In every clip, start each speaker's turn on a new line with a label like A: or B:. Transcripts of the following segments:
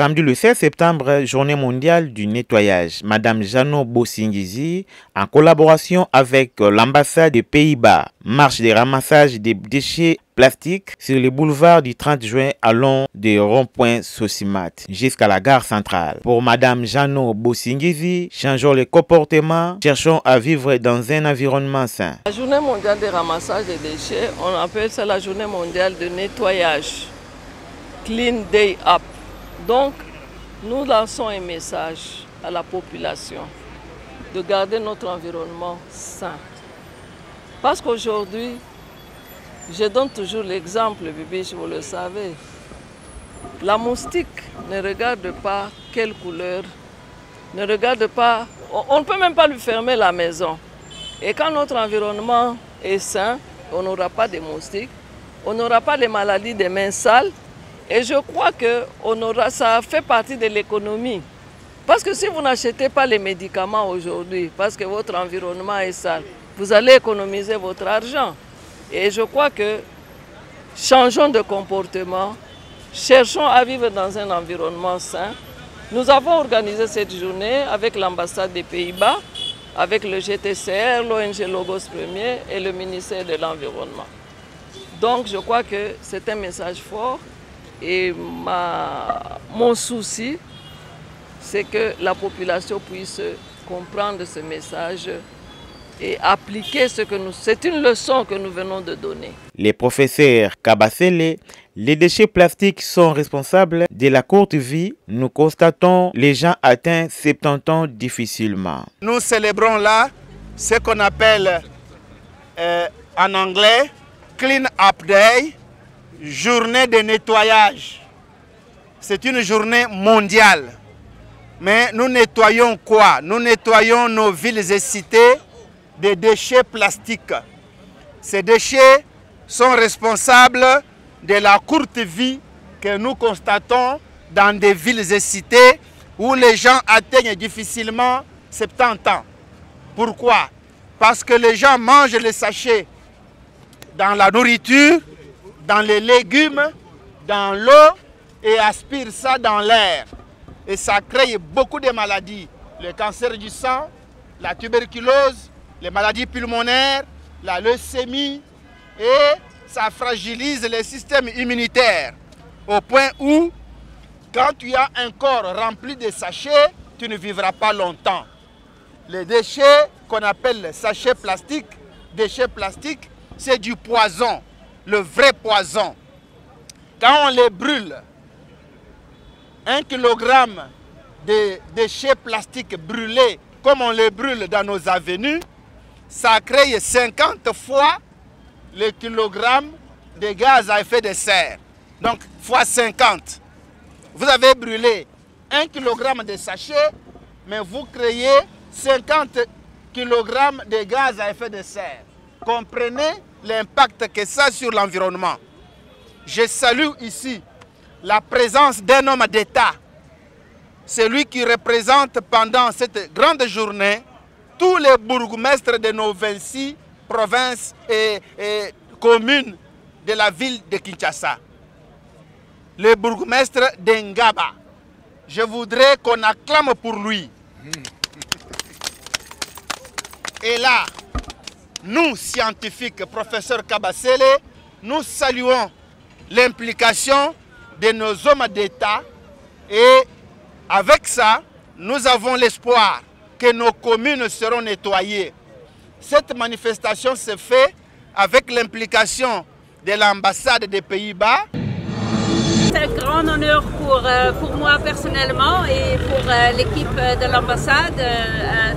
A: Samedi le 16 septembre, journée mondiale du nettoyage. Madame Jano Bosingizi, en collaboration avec l'ambassade des Pays-Bas, marche de ramassage des déchets plastiques sur les boulevards du 30 juin allant des ronds-points Sosimat jusqu'à la gare centrale. Pour Madame Jano Bosingizi, changeons les comportements, cherchons à vivre dans un environnement sain.
B: La journée mondiale de ramassage des déchets, on appelle ça la journée mondiale de nettoyage. Clean Day Up. Donc, nous lançons un message à la population de garder notre environnement sain. Parce qu'aujourd'hui, je donne toujours l'exemple, Bibiche, vous le savez. La moustique ne regarde pas quelle couleur, ne regarde pas, on ne peut même pas lui fermer la maison. Et quand notre environnement est sain, on n'aura pas de moustiques, on n'aura pas les maladies des mains sales. Et je crois que ça fait partie de l'économie. Parce que si vous n'achetez pas les médicaments aujourd'hui, parce que votre environnement est sale, vous allez économiser votre argent. Et je crois que changeons de comportement, cherchons à vivre dans un environnement sain. Nous avons organisé cette journée avec l'ambassade des Pays-Bas, avec le GTCR, l'ONG Logos Premier et le ministère de l'Environnement. Donc je crois que c'est un message fort. Et mon souci, c'est que la population puisse comprendre ce message et appliquer c'est une leçon que nous venons de donner.
A: Les professeurs Kabasele, les déchets plastiques sont responsables de la courte vie. Nous constatons les gens atteints 70 ans difficilement.
C: Nous célébrons là ce qu'on appelle en anglais Clean Up Day. Journée de nettoyage. C'est une journée mondiale. Mais nous nettoyons quoi? Nous nettoyons nos villes et cités des déchets plastiques. Ces déchets sont responsables de la courte vie que nous constatons dans des villes et cités où les gens atteignent difficilement 70 ans. Pourquoi? Parce que les gens mangent les sachets dans la nourriture, dans les légumes, dans l'eau et aspirent ça dans l'air. Et ça crée beaucoup de maladies. Le cancer du sang, la tuberculose, les maladies pulmonaires, la leucémie. Et ça fragilise le système immunitaire. Au point où, quand tu as un corps rempli de sachets, tu ne vivras pas longtemps. Les déchets qu'on appelle sachets plastiques, c'est du poison. Le vrai poison. Quand on les brûle, 1 kilogramme de déchets plastiques brûlés, comme on les brûle dans nos avenues, ça crée 50 fois le kilogramme de gaz à effet de serre. Donc, fois 50. Vous avez brûlé 1 kilogramme de sachets, mais vous créez 50 kilogrammes de gaz à effet de serre. Comprenez l'impact que ça a sur l'environnement. Je salue ici la présence d'un homme d'État, celui qui représente pendant cette grande journée tous les bourgmestres de nos 26 provinces et communes de la ville de Kinshasa. Le bourgmestre d'Engaba. Je voudrais qu'on acclame pour lui. Et là, nous, scientifiques, professeurs Kabasele, nous saluons l'implication de nos hommes d'État et avec ça, nous avons l'espoir que nos communes seront nettoyées. Cette manifestation se fait avec l'implication de l'ambassade des Pays-Bas.
D: C'est un grand honneur pour moi personnellement et pour l'équipe de l'ambassade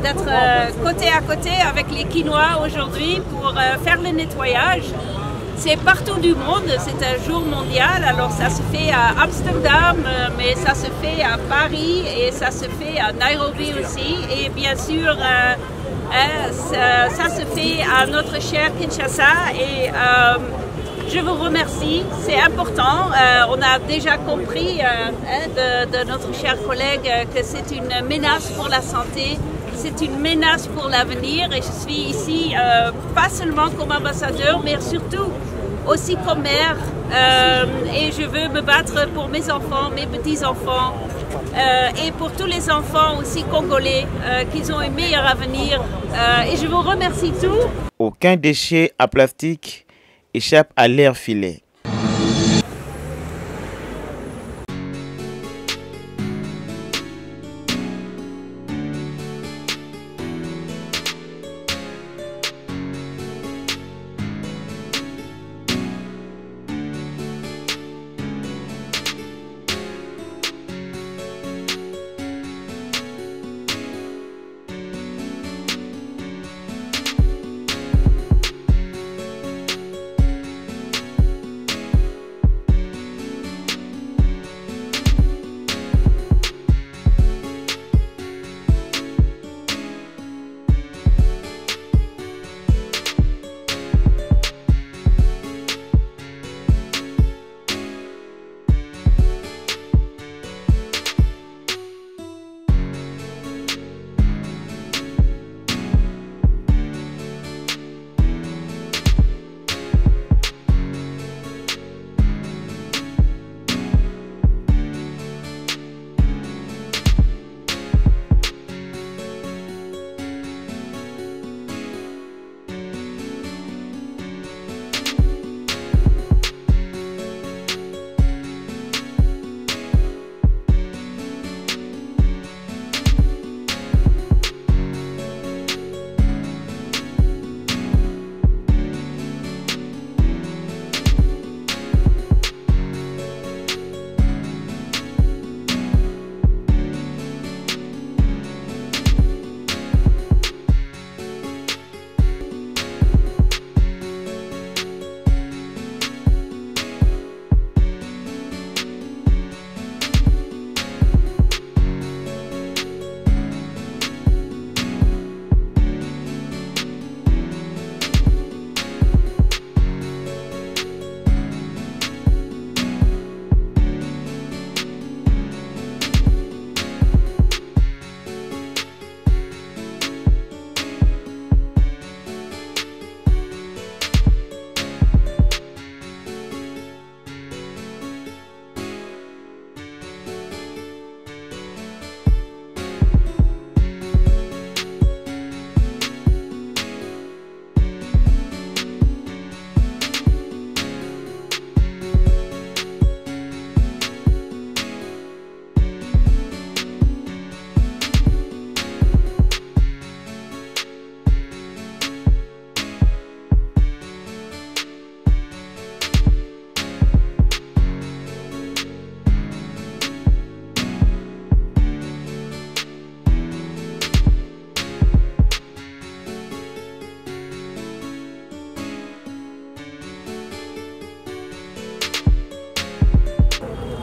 D: d'être côté à côté avec les Kinois aujourd'hui pour faire le nettoyage. C'est partout du monde, c'est un jour mondial, alors ça se fait à Amsterdam, mais ça se fait à Paris et ça se fait à Nairobi aussi. Et bien sûr, ça se fait à notre cher Kinshasa. Et je vous remercie, c'est important. On a déjà compris de notre cher collègue que c'est une menace pour la santé. C'est une menace pour l'avenir et je suis ici pas seulement comme ambassadeur, mais surtout aussi comme maire et je veux me battre pour mes enfants, mes petits-enfants et pour tous les enfants aussi congolais qu'ils ont un meilleur avenir. Et je vous remercie tous.
A: Aucun déchet à plastique échappe à l'air filé.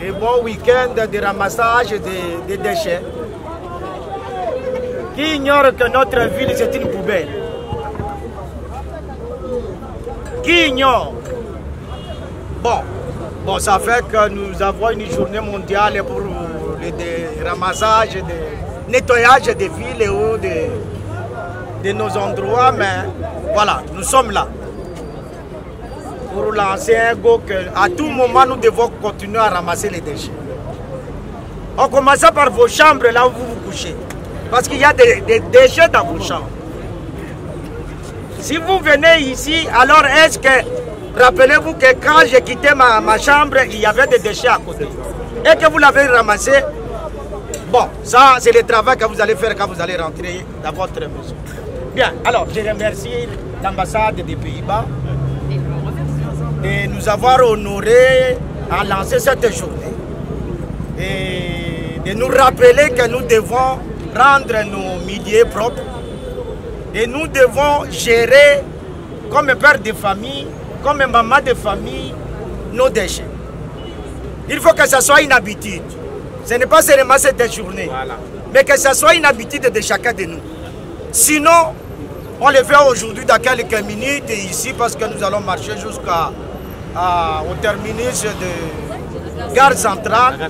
C: Et bon week-end de ramassage des déchets. Qui ignore que notre ville c'est une poubelle? Qui ignore? Bon, ça fait que nous avons une journée mondiale pour le ramassage, le nettoyage des villes et ou de nos endroits, mais voilà, nous sommes là. Pour lancer un go qu'à tout moment nous devons continuer à ramasser les déchets. En commençant par vos chambres là où vous vous couchez. Parce qu'il y a des déchets dans vos chambres. Si vous venez ici, alors est-ce que, rappelez-vous que quand j'ai quitté ma chambre, il y avait des déchets à côté. Et que vous l'avez ramassé. Bon, ça c'est le travail que vous allez faire quand vous allez rentrer dans votre maison. Bien, alors je remercie l'ambassade des Pays-Bas de nous avoir honorés à lancer cette journée et de nous rappeler que nous devons rendre nos milieux propres et nous devons gérer comme père de famille, comme maman de famille, nos déchets. Il faut que ce soit une habitude. Ce n'est pas seulement cette journée, voilà, mais que ce soit une habitude de chacun de nous. Sinon, on le fait aujourd'hui dans quelques minutes ici parce que nous allons marcher jusqu'au terminus de gare centrale.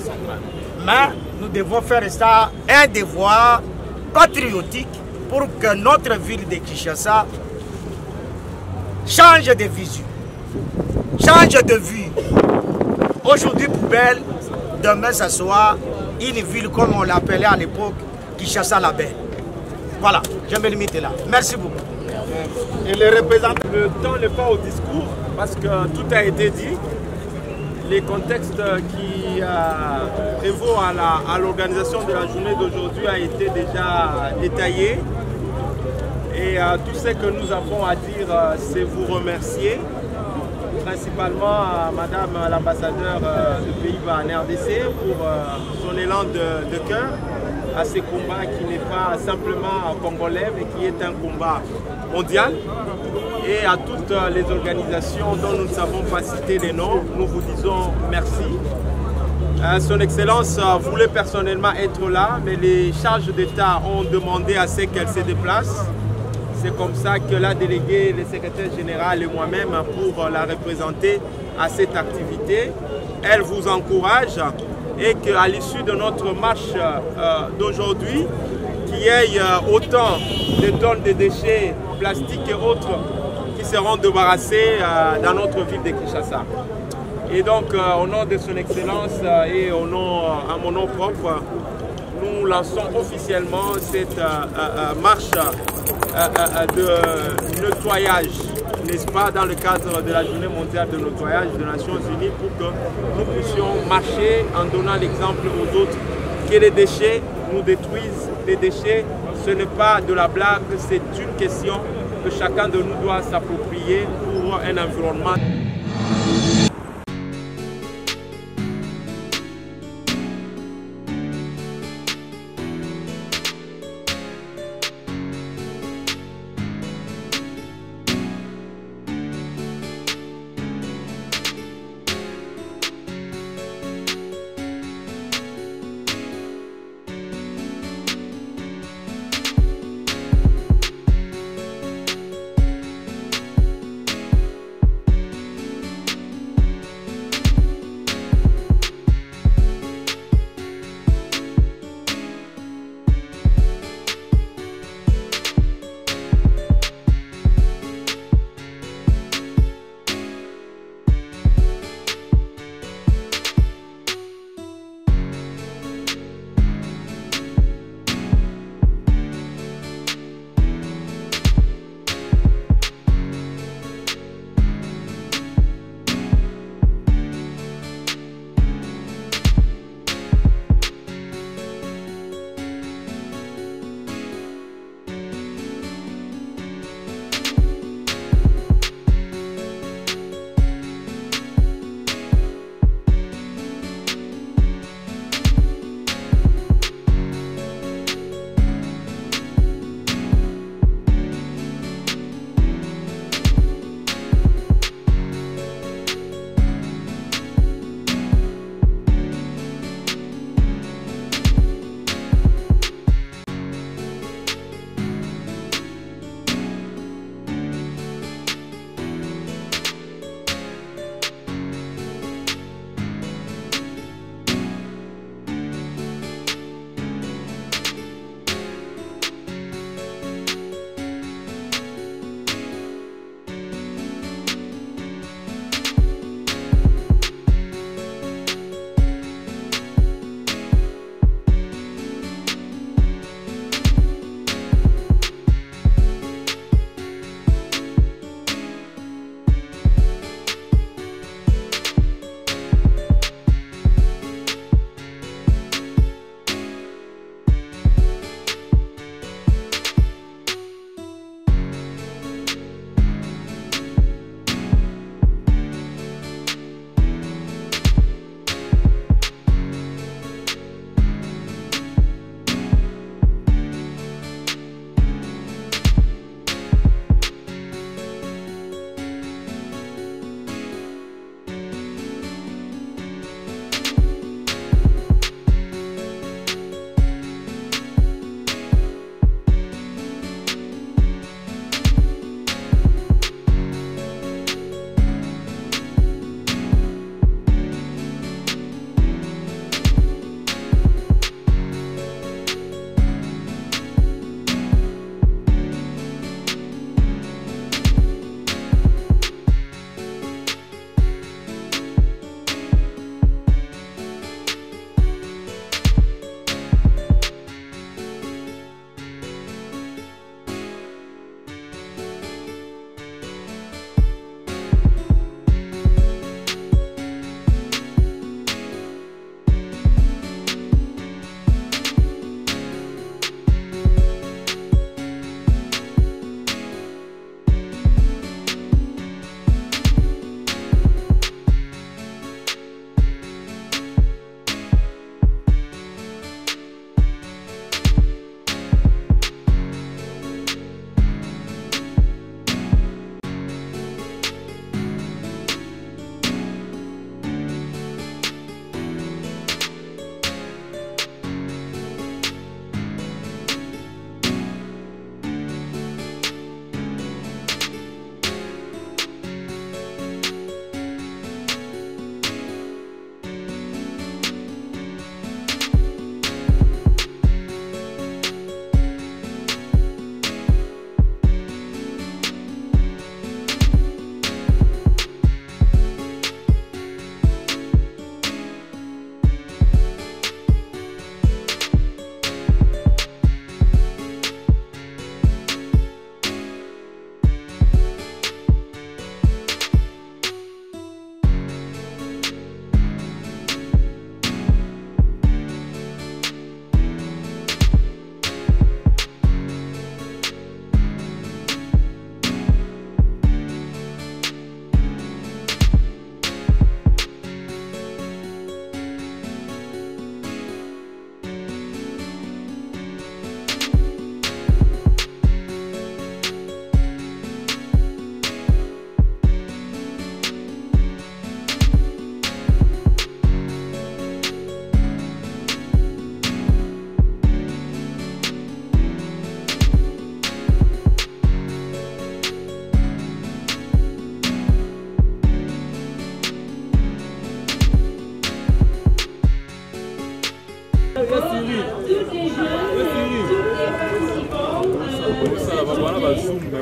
C: Mais nous devons faire ça un devoir patriotique pour que notre ville de Kinshasa change de visu, change de vue.
E: Aujourd'hui poubelle, demain ça soit une ville comme on l'appelait à l'époque, Kinshasa la Belle. Voilà, je vais me limiter là. Merci beaucoup.
C: Et les représentants, le temps n'est pas au discours parce que tout a été dit. Les contextes qui prévaut à l'organisation de la journée d'aujourd'hui a été déjà détaillé. Et tout ce que nous avons à dire, c'est vous remercier, principalement à Madame l'ambassadeur de Pays-Bas en RDC pour son élan de cœur à ces combats qui n'est pas simplement congolais, mais qui est un combat mondial. Et à toutes les organisations dont nous ne savons pas citer les noms, nous vous disons merci. Son Excellence voulait personnellement être là, mais les charges d'État ont demandé à ce qu'elle se déplace. C'est comme ça que l'a délégué le secrétaire général et moi-même pour la représenter à cette activité. Elle vous encourage et qu'à l'issue de notre marche d'aujourd'hui, qu'il y ait autant de tonnes de déchets plastiques et autres qui seront débarrassés dans notre ville de Kinshasa. Et donc, au nom de son Excellence et à mon nom propre, nous lançons officiellement cette marche de nettoyage, n'est-ce pas, dans le cadre de la journée mondiale de nettoyage des Nations Unies pour que nous puissions marcher en donnant l'exemple aux autres que les déchets nous détruisent. Les déchets, ce n'est pas de la blague, c'est une question que chacun de nous doit s'approprier pour un environnement.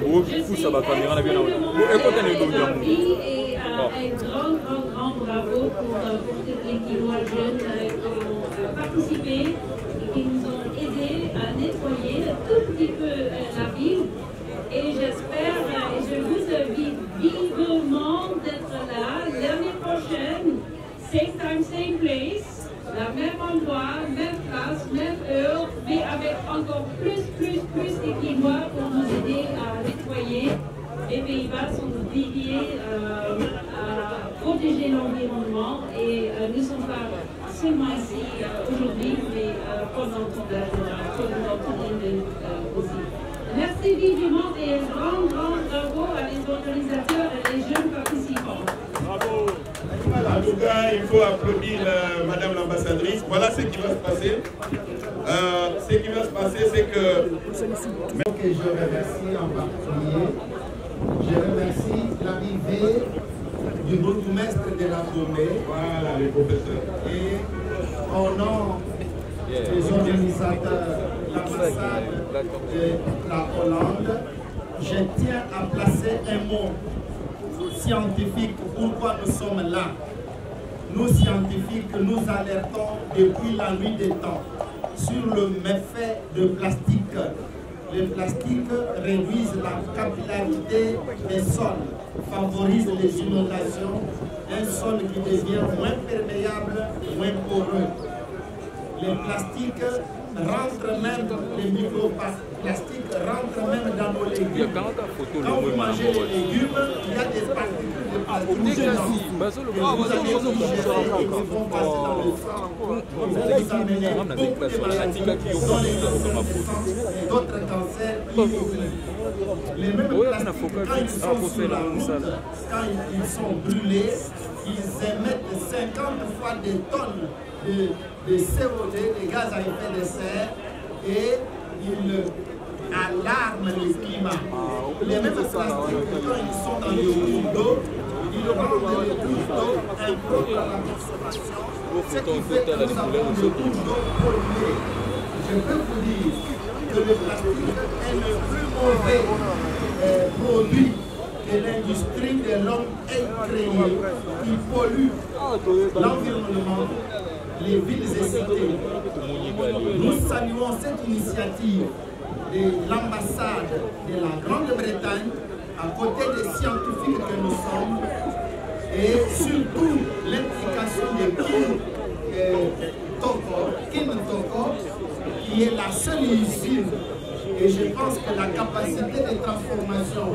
F: mais vous poussez à la caméra, on a bien
D: et un grand bravo pour toutes les Quinois jeunes qui ont participé et qui nous ont aidés à nettoyer un tout petit peu la ville. Et j'espère et je vous invite vivement d'être là l'année prochaine, same time, same place, la même endroit, même place, même heure, mais avec encore plus de Quinois pour nous aider à nettoyer. Les Pays-Bas sont dédiés à protéger l'environnement et nous ne sommes pas seulement ici aujourd'hui, mais pendant toute l'année aussi. Merci vivement et un grand bravo à les organisateurs et les jeunes participants.
G: Bravo. En tout cas, il faut applaudir Madame l'ambassadrice. Voilà ce qui va se passer. Ce qui va se passer, c'est que...
H: Je remercie en particulier, je remercie l'arrivée du bourgmestre de la Dômée.
G: Voilà, les professeurs.
H: Et au nom des organisateurs, l'ambassade de la Hollande, je tiens à placer un mot scientifique. Pourquoi nous sommes là? Nous, scientifiques, nous alertons depuis la nuit des temps sur le méfait de plastique. Les plastiques réduisent la capillarité des sols, favorisent les inondations, un sol qui devient moins perméable, moins poreux. Les plastiques rentrent même, les microplastiques rentrent même dans nos légumes. Quand vous mangez les légumes, il y a des particules de plastique dedans. Vous allez digérer et qui vont passer dans le sang. Vous allez vous amener beaucoup de maladies, dont les cancers du sang et d'autres cancers immobiles. Les mêmes plastiques, quand ils sont sur la route, quand ils sont brûlés, ils émettent 50 fois des tonnes de CO2, des gaz à effet de serre, et ils alarment le climat. Les mêmes plastiques, quand ils sont dans le cours d'eau, ils rendent le cours d'eau impropre à la consommation, ce qui fait que nous avons le cours d'eau pollué. Je peux vous dire que le plastique est le plus mauvais produit que l'industrie de l'homme ait créé, qui pollue l'environnement, les villes et cités. Nous saluons cette initiative de l'ambassade de la Grande-Bretagne, à côté des scientifiques que nous sommes, et surtout l'implication de Kim Toko, qui est la seule usine. Et je pense que la capacité de transformation,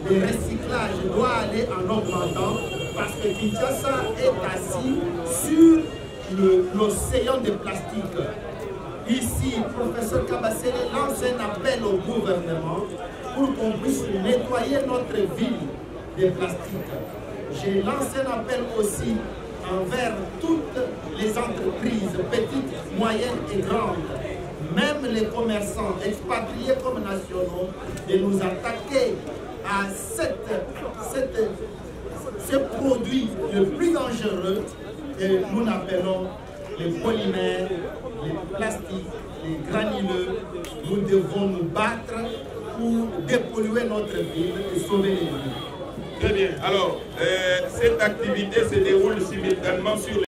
H: de recyclage doit aller en augmentant, parce que Kinshasa est assis sur l'océan de plastique. Ici, le professeur Kabasele lance un appel au gouvernement pour qu'on puisse nettoyer notre ville de plastique. J'ai lancé un appel aussi envers toutes les entreprises, petites, moyennes et grandes, même les commerçants expatriés comme nationaux, de nous attaquer à ce produit le plus dangereux que nous appelons les polymères, les plastiques, les granuleux. Nous devons nous battre pour dépolluer notre ville et sauver les vies.
G: Très bien. Alors, cette activité se déroule simultanément sur